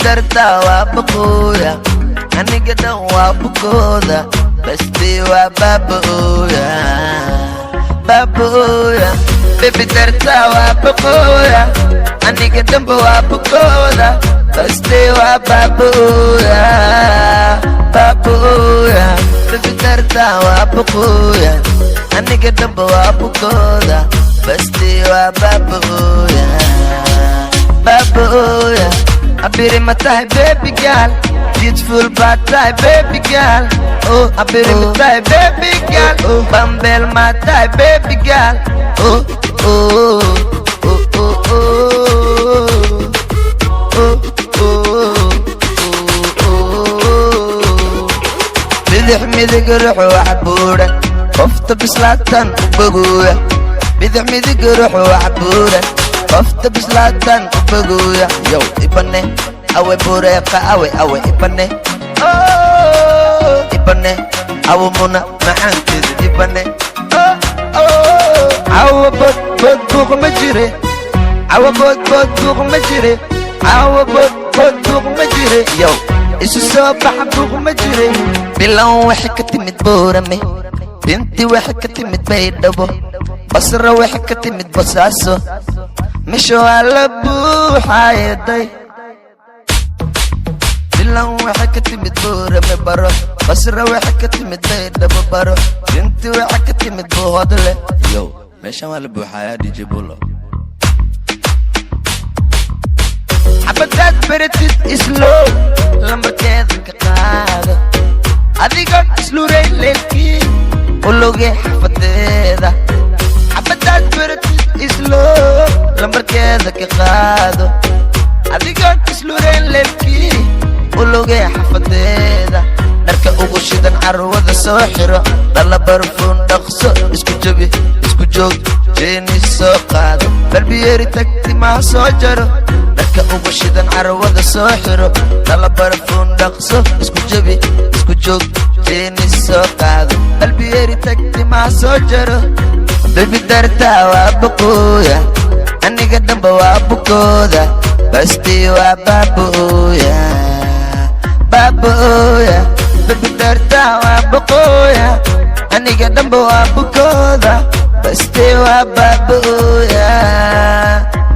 darta waa baqooya aniga dhan waa bukooda basti waa baabooya baabooya baby darta waa baqooya aniga dhanba waa bukooda basti waa baabooya baabooya baby darta waa baqooya aniga dhanba waa bukooda basti waa baabooya baabooya abiri matai baby girl beautiful bad type baby girl oh abiri matai baby girl oh bambel matai baby girl oh oh oh oh oh oh bidix midig ruux wax buuran qofta bislaatan u bagooya bidix midig ruux wax buuran qofta bislaatan u bagooya yow ibane awe bureeqa awe ibane oh ibane awe muna macaankeeda ibane oh oh awe bod buuq ma jire awe bod buuq ma jire awe bod buuq ma jire yow isu soo baxa buuq ma jire bilan waxay ka timid boorame binti waxay ka timid baydhabo basra waxay ka timid basaaso misho ala buuxayaday bilan waxay ka timid boorame baro basra waxay ka timid baydhabo baro binti waxay ka timid buuhodle yow meeshan waa la buuxayaa DJ Bulo xabadaad baratid islow lambarkeeda ka qaado adigoon isluray leelkii ulogay xafadeeda xabadaad baratid islow lambarkeeda ka qaado adigoon isluray leelkii ulogay xafadeeda dharka ugu shidan carwada soo xiro dhala barfuun dhaqso isku jabi isku joog jeeni soo qaado balbiyeeri tagti maa soo jaro dharka ugu shidan carwada soo xiro dhala barfuun dhaqso isku jabi isku joog jeeni soo qaado balbiyeeri tagti maa soo jaro baby darta waa baqooya aniga dhanba waa bukooda basti waa baabooya baabooya baby darta waa baqooya aniga dhanba waa bukooda basti waa baabooya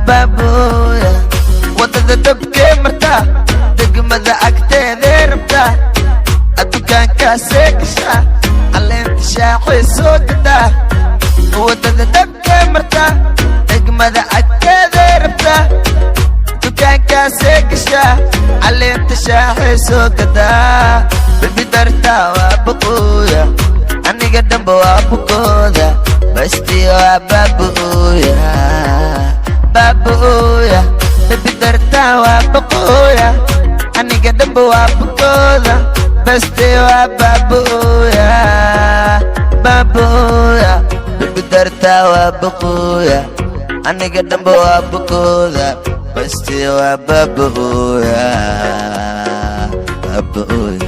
baabooya wadada dabkee martaa degmada agteedee rabtaa addukaankaasee gashaa caleenta shaaxee soo gadaa wadada dabkee martaa degmada agteedee rabtaa dukaankaasee gashaa caleenta shaaxee soo gadaa baby darta waa baqooya aniga dhanba waa bukooda basti waa baabooya baabooya baby darta waa baqooya aniga dhanba waa bukooda basti waa baabooya baabooya baby darta waa baqooya aniga dhanba waa bukooda basti waa baabooya baabooya